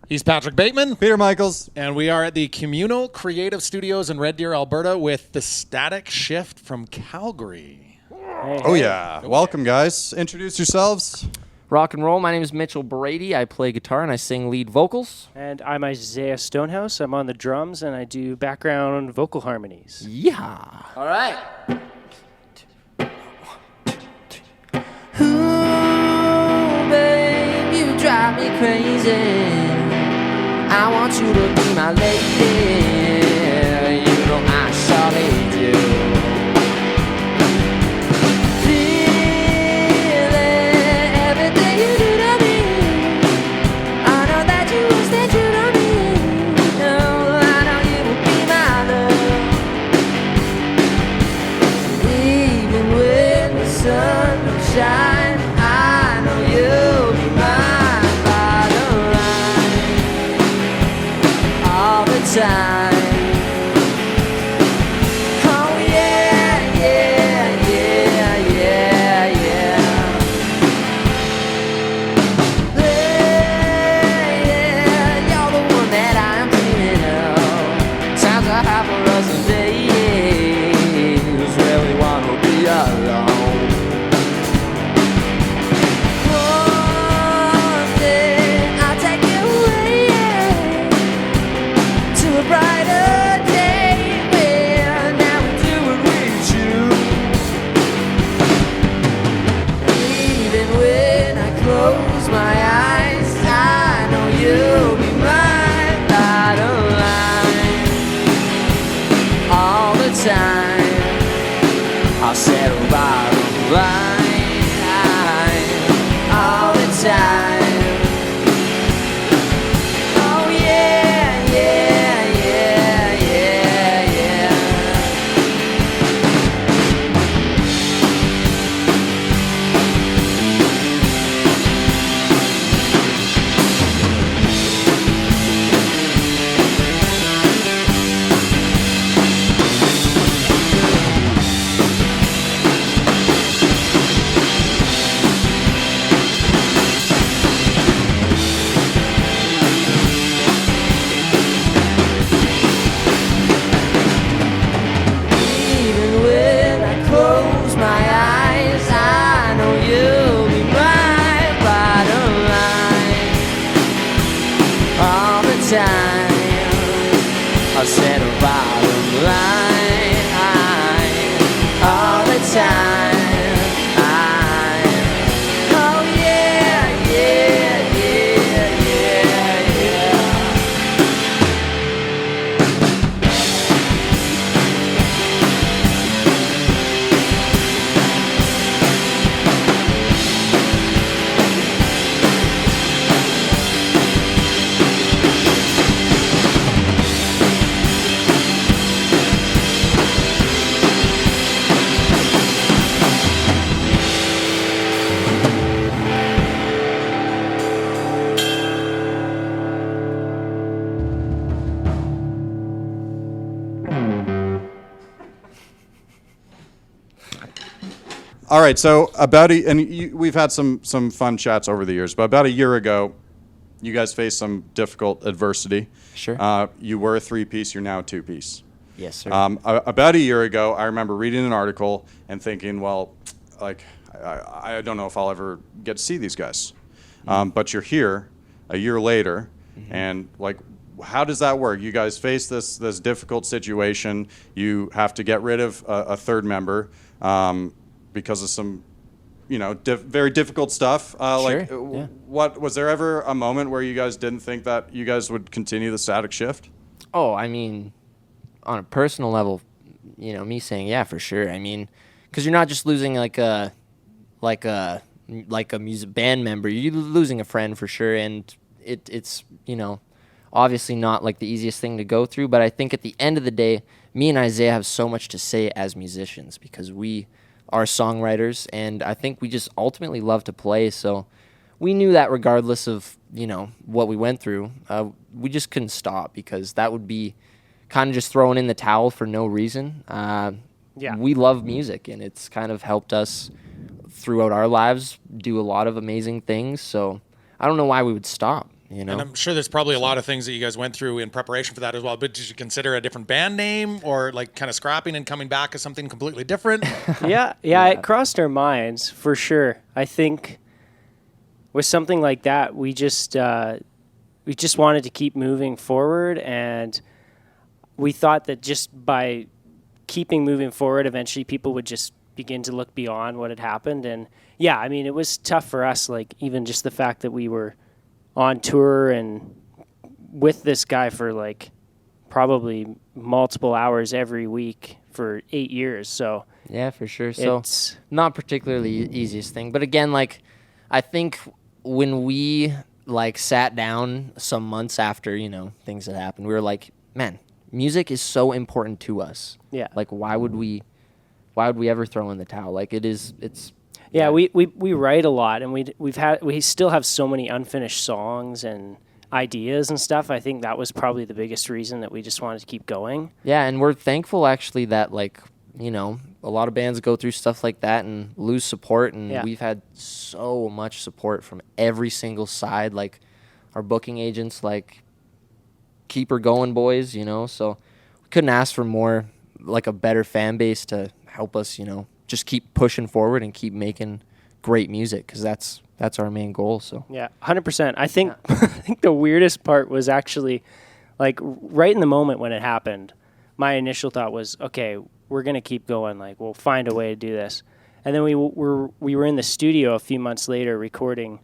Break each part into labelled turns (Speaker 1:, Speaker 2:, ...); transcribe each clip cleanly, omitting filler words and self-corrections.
Speaker 1: He's Patrick Bateman.
Speaker 2: Peter Michaels.
Speaker 1: And we are at the Communal Creative Studios in Red Deer, Alberta with the Static Shift from Calgary.
Speaker 2: Hey. Oh, yeah. Welcome, guys. Introduce yourselves.
Speaker 3: Rock and roll. My name is Mitchell Brady. I play guitar and I sing lead vocals.
Speaker 4: And I'm Isaiah Stonehouse. I'm on the drums and I do background vocal harmonies.
Speaker 3: Yeah.
Speaker 5: All right.
Speaker 3: Ooh, babe, you drive me crazy. I want you to be my lady. You know I surely do. Feeling everything you do to me. I know that you will stay true to me. No, I know you will be my love. Even when the sun don't shine, I know you'll be mine by the line all the time. Oh yeah, yeah, yeah, yeah, yeah. Yeah, you're the one that I'm dreaming of. Times I have for us days where we wanna be alone. One day I'll take you away to a brighter day where now we do it with you. Even when I close my eyes, I know you'll be mine by the line all the time. I'll settle by the line all the time. Oh yeah, yeah, yeah, yeah, yeah. Even when I close my eyes, I know you'll be mine by the line all the time. I'll settle by the line all the time. Oh yeah, yeah, yeah, yeah, yeah.
Speaker 2: All right, so we've had some fun chats over the years, but about a year ago, you guys faced some difficult adversity.
Speaker 3: Sure.
Speaker 2: You were a three-piece, you're now a two-piece.
Speaker 3: Yes, sir.
Speaker 2: About a year ago, I remember reading an article and thinking, well, like, I don't know if I'll ever get to see these guys. But you're here a year later, and like, how does that work? You guys face this difficult situation. You have to get rid of a third member because of some, very difficult stuff.
Speaker 3: Sure, yeah.
Speaker 2: What was there ever a moment where you guys didn't think that you guys would continue the Static Shift?
Speaker 3: Oh, I mean, on a personal level, me saying yeah for sure. I mean, because you're not just losing like a music band member, you're losing a friend for sure, and it's obviously not like the easiest thing to go through. But I think at the end of the day, me and Isaiah have so much to say as musicians because we are songwriters, and I think we just ultimately love to play. So we knew that regardless of what we went through, we just couldn't stop because that would be kind of just throwing in the towel for no reason. We love music, and it's kind of helped us throughout our lives do a lot of amazing things. So I don't know why we would stop. you know.
Speaker 1: And I'm sure there's probably a lot of things that you guys went through in preparation for that as well. But did you consider a different band name or like kind of scrapping and coming back as something completely different?
Speaker 4: Yeah, it crossed our minds for sure. I think with something like that, we just wanted to keep moving forward, and we thought that just by keeping moving forward, eventually people would just begin to look beyond what had happened. And yeah, I mean, it was tough for us, like even just the fact that we were on tour and with this guy for like probably multiple hours every week for 8 years. So
Speaker 3: yeah, for sure. So
Speaker 4: it's
Speaker 3: not particularly easiest thing, but again, like I think when we like sat down some months after, you know, things had happened, we were like, man, music is so important to us.
Speaker 4: Yeah.
Speaker 3: Like why would we ever throw in the towel? Like it's
Speaker 4: yeah, we write a lot, and we still have so many unfinished songs and ideas and stuff. I think that was probably the biggest reason that we just wanted to keep going.
Speaker 3: Yeah, and we're thankful actually that, like, you know, a lot of bands go through stuff like that and lose support, and we've had so much support from every single side. Like our booking agents, like, keep her going, boys, you know. So we couldn't ask for more, like a better fan base to help us, you know, just keep pushing forward and keep making great music, because that's our main goal. So
Speaker 4: yeah, 100%. I think I think the weirdest part was actually like right in the moment when it happened, my initial thought was, okay, we're gonna keep going. Like we'll find a way to do this. And then we were in the studio a few months later recording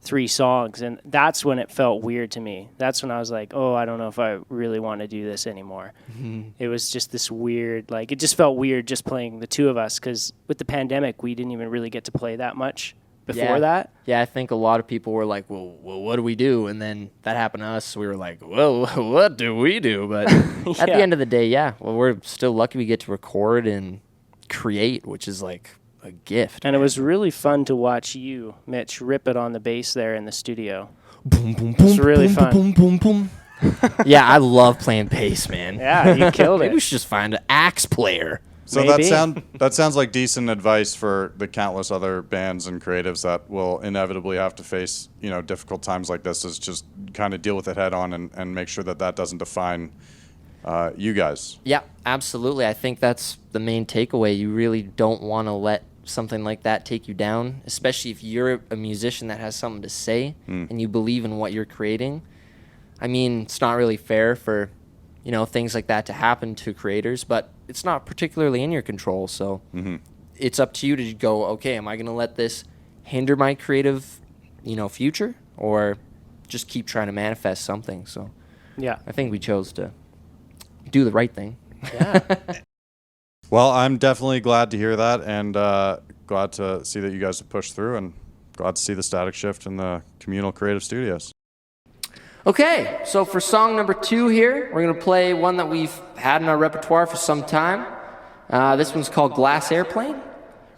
Speaker 4: 3 songs, and that's when it felt weird to me. That's when I was like, oh, I don't know if I really want to do this anymore. Mm-hmm. It was just this weird, like, it just felt weird just playing the two of us, because with the pandemic, we didn't even really get to play that much before that.
Speaker 3: Yeah, I think a lot of people were like, well, what do we do? And then that happened to us. We were like, well, what do we do? But at the end of the day, we're still lucky we get to record and create, which is like a gift.
Speaker 4: And it was really fun to watch you, Mitch, rip it on the bass there in the studio.
Speaker 3: Boom, boom, boom.
Speaker 4: It's really fun.
Speaker 3: Boom, boom, boom. Yeah, I love playing bass, man.
Speaker 4: Yeah, you killed it.
Speaker 3: Maybe we should just find an axe player.
Speaker 2: So
Speaker 4: Maybe.
Speaker 2: that sounds like decent advice for the countless other bands and creatives that will inevitably have to face, you know, difficult times like this. Is just kind of deal with it head on and make sure that doesn't define you guys.
Speaker 3: Yeah, absolutely. I think that's the main takeaway. You really don't want to let something like that take you down, especially if you're a musician that has something to say and you believe in what you're creating. I mean, it's not really fair for, you know, things like that to happen to creators, but it's not particularly in your control. So it's up to you to go, okay, am I going to let this hinder my creative, you know, future, or just keep trying to manifest something? So
Speaker 4: yeah,
Speaker 3: I think we chose to do the right thing.
Speaker 4: Yeah.
Speaker 2: Well, I'm definitely glad to hear that, and glad to see that you guys have pushed through, and glad to see the Static Shift in the Communal Creative Studios.
Speaker 3: Okay, so for song number 2 here, we're going to play one that we've had in our repertoire for some time. This one's called Glass Airplane.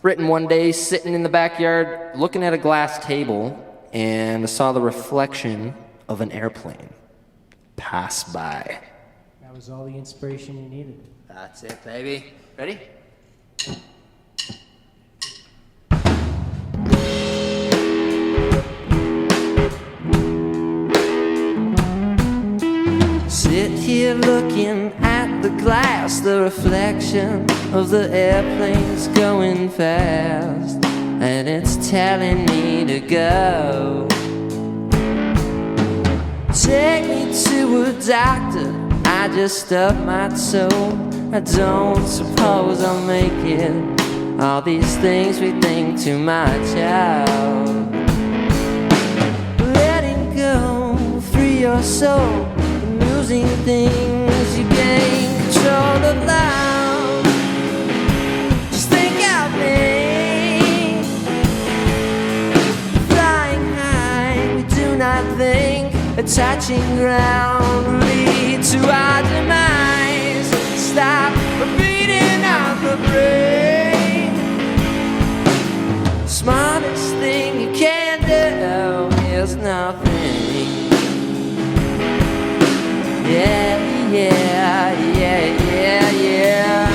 Speaker 3: Written one day sitting in the backyard looking at a glass table, and I saw the reflection of an airplane pass by.
Speaker 4: That was all the inspiration you needed.
Speaker 3: That's it, baby. Ready? Sit here looking at the glass, the reflection of the airplane's going fast, and it's telling me to go. Take me to a doctor, I just stubbed my toe. I don't suppose I'll make it. All these things we think too much of. Letting go, free your soul. Losing things, you gain control of love. Just think of me. Flying high, we do not think. Attaching ground will lead to our demise. Stop beating out the brain. Smartest thing you can do is nothing. Yeah, yeah, yeah, yeah, yeah.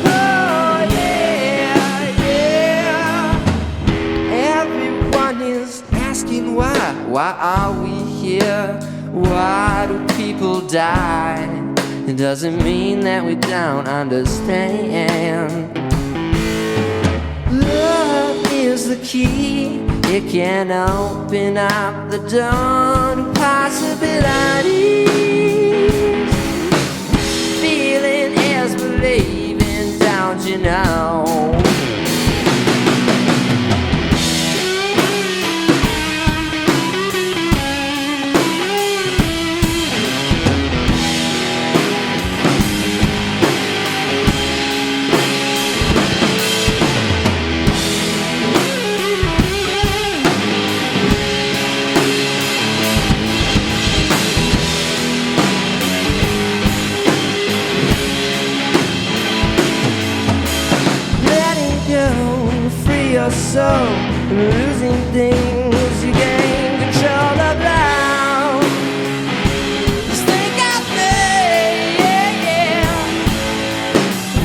Speaker 3: Oh, yeah, yeah. Everyone is asking why. Why are we here? Why do people die? It doesn't mean that we don't understand. Love is the key. It can open up the door to possibilities. Feeling is believing, don't you know? Your soul, losing things, you gain control of love. Just think out there, yeah, yeah.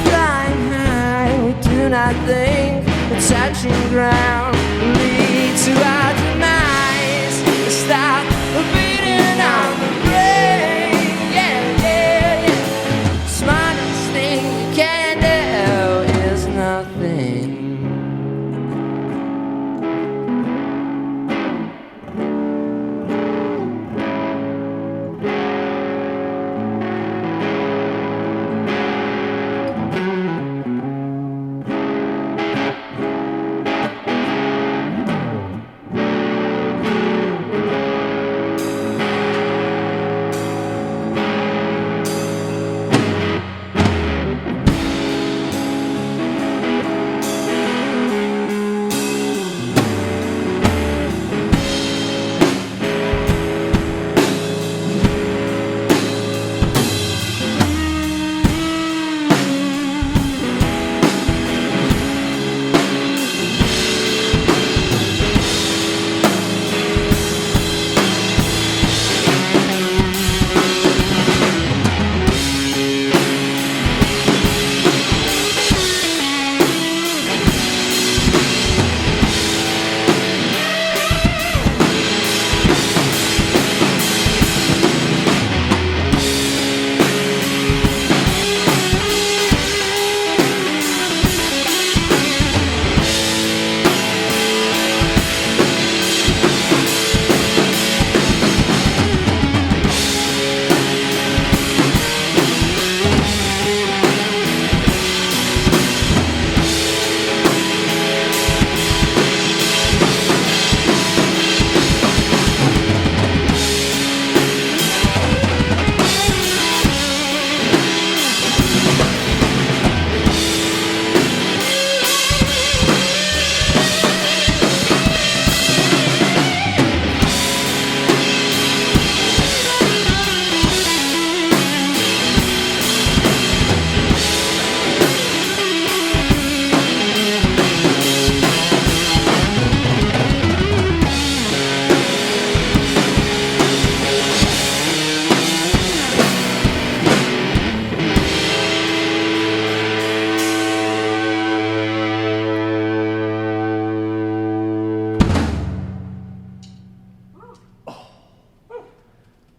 Speaker 3: Flying high, we do not think the touching ground leads to our demise. Stop beating on the brain, yeah, yeah, yeah. Smartest thing you can do is nothing.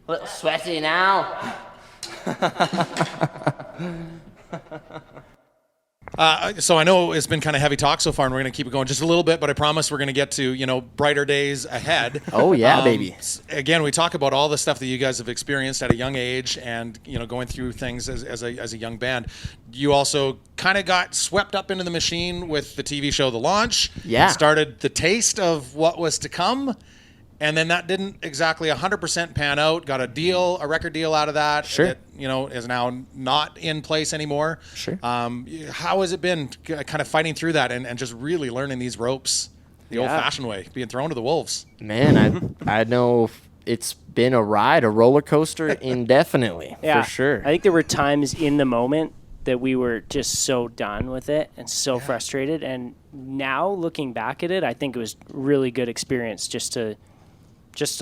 Speaker 3: A little sweaty now.
Speaker 1: So I know it's been kind of heavy talk so far, and we're going to keep it going just a little bit, but I promise we're going to get to, brighter days ahead.
Speaker 3: Oh, yeah, baby.
Speaker 1: Again, we talk about all the stuff that you guys have experienced at a young age and, going through things as a young band. You also kind of got swept up into the machine with the TV show The Launch.
Speaker 3: Yeah.
Speaker 1: Started the taste of what was to come. And then that didn't exactly 100% pan out. Got a record deal out of that.
Speaker 3: Sure.
Speaker 1: That, is now not in place anymore.
Speaker 3: Sure.
Speaker 1: How has it been kind of fighting through that and just really learning these ropes the old-fashioned way, being thrown to the wolves?
Speaker 3: Man, I know it's been a ride, a roller coaster indefinitely, for sure.
Speaker 4: I think there were times in the moment that we were just so done with it and so frustrated. And now looking back at it, I think it was really good experience just to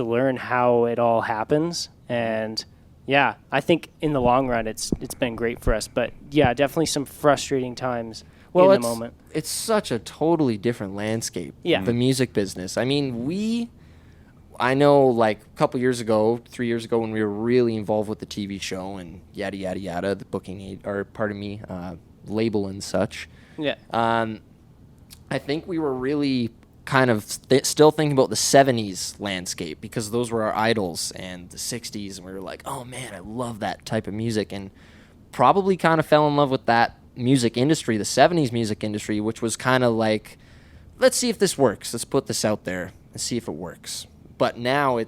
Speaker 4: learn how it all happens. And I think in the long run it's been great for us, but definitely some frustrating times in the moment.
Speaker 3: It's such a totally different landscape, the music business. I mean, I know, like, a couple years ago, 3 years ago, when we were really involved with the TV show and yada, yada, yada, the booking, label and such.
Speaker 4: Yeah.
Speaker 3: I think we were really kind of still thinking about the 70s landscape because those were our idols, and the 60s, and we were like, oh, man, I love that type of music, and probably kind of fell in love with that music industry, the 70s music industry, which was kind of like, let's see if this works. Let's put this out there and see if it works. But now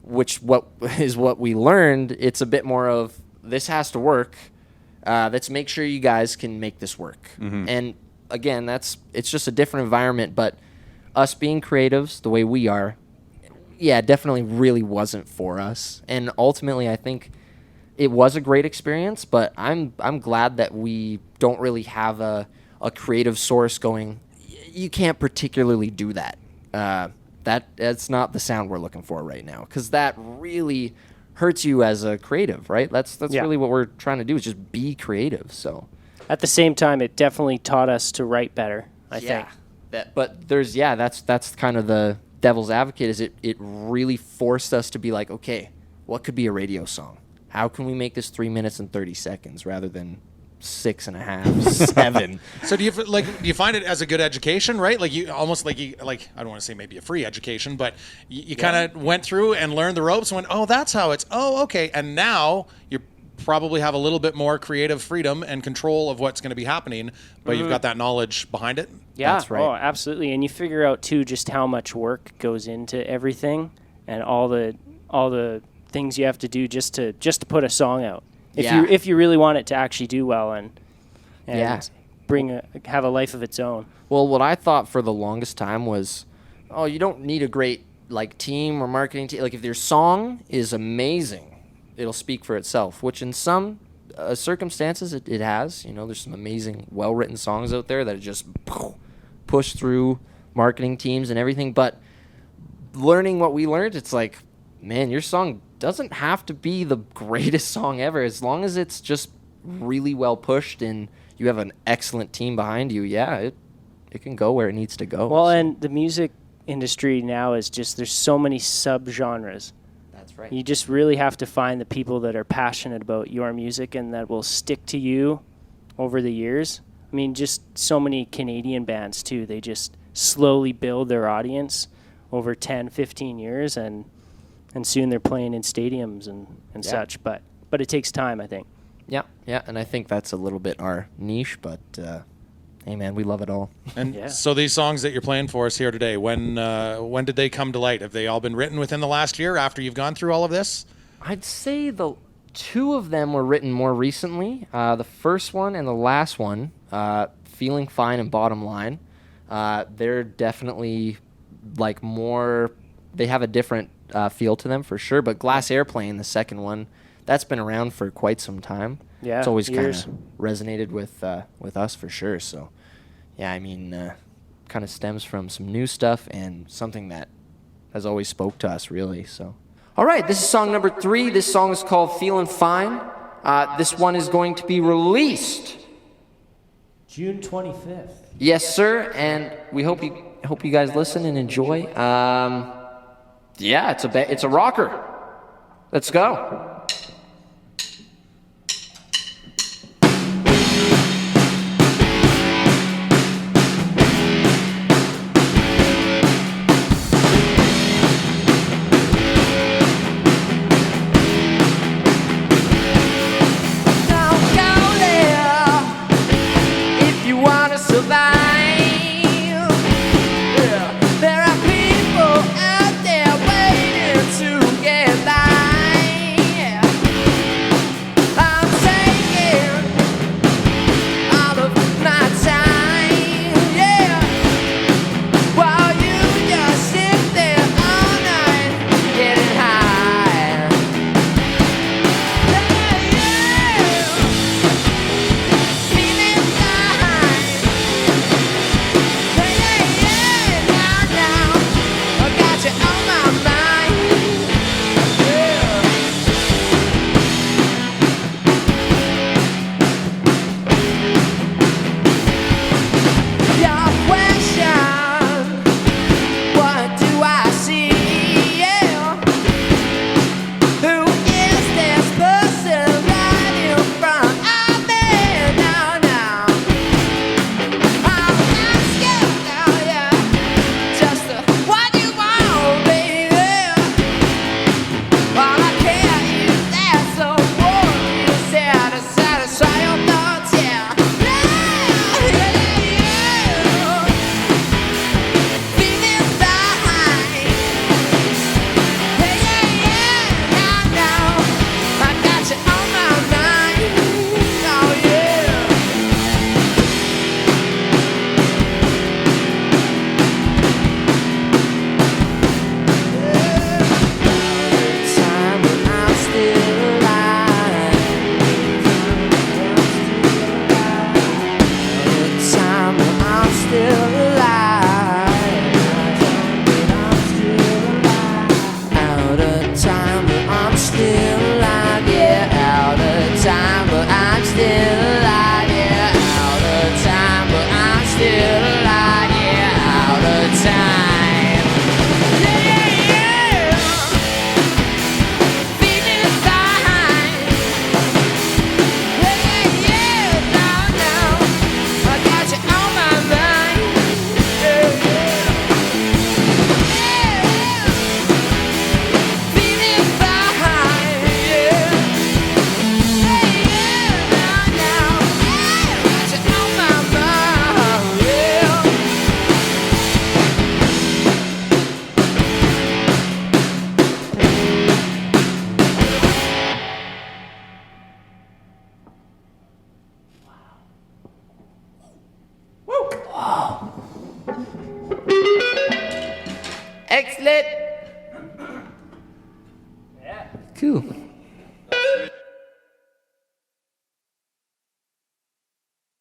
Speaker 3: what we learned, it's a bit more of, this has to work. Let's make sure you guys can make this work. Mm-hmm. And again, it's just a different environment, but us being creatives the way we are, yeah, definitely really wasn't for us. And ultimately, I think it was a great experience, but I'm glad that we don't really have a creative source going, you can't particularly do that. That's not the sound we're looking for right now, because that really hurts you as a creative, right? That's really what we're trying to do, is just be creative. So
Speaker 4: at the same time, it definitely taught us to write better, I think.
Speaker 3: But that's kind of the devil's advocate, is it really forced us to be like, okay, what could be a radio song? How can we make this 3 minutes and 30 seconds rather than 6.5, 7?
Speaker 1: So do you find it as a good education, right? Like you almost like I don't want to say maybe a free education, but you kind of went through and learned the ropes and went, oh, that's how it's, oh, okay. And now you probably have a little bit more creative freedom and control of what's going to be happening, but you've got that knowledge behind it.
Speaker 4: Yeah,
Speaker 3: that's right.
Speaker 4: Oh, absolutely. And you figure out too just how much work goes into everything and all the things you have to do just to put a song out. If you really want it to actually do well and have a life of its own.
Speaker 3: Well, what I thought for the longest time was, oh, you don't need a great like team or marketing team. Like if your song is amazing, it'll speak for itself. Which in some circumstances it has. You know, there's some amazing, well-written songs out there that just push through marketing teams and everything. But learning what we learned, it's like, man, your song doesn't have to be the greatest song ever. As long as it's just really well pushed and you have an excellent team behind you, it can go where it needs to go.
Speaker 4: Well, and the music industry now is just, there's so many subgenres.
Speaker 3: That's right.
Speaker 4: You just really have to find the people that are passionate about your music and that will stick to you over the years. I mean, just so many Canadian bands too. They just slowly build their audience over 10, 15 years, and soon they're playing in stadiums and such. But it takes time, I think.
Speaker 3: Yeah, and I think that's a little bit our niche, but hey, man, we love it all.
Speaker 1: And so these songs that you're playing for us here today, when did they come to light? Have they all been written within the last year after you've gone through all of this?
Speaker 3: I'd say the two of them were written more recently. The first one and the last one, Feeling Fine and Bottom Line, they're definitely like more, they have a different feel to them for sure. But Glass Airplane, the second one, that's been around for quite some time.
Speaker 4: Yeah,
Speaker 3: it's always kind of resonated with us for sure. So, yeah, I mean, kind of stems from some new stuff and something that has always spoke to us, really. So, all right, this is song number 3. This song is called "Feeling Fine." This one is going to be released
Speaker 5: June 25th.
Speaker 3: Yes, sir, and we hope you guys listen and enjoy. Yeah, it's a rocker. Let's go.
Speaker 6: There are people out there waiting to get by.
Speaker 3: Excellent. Cool.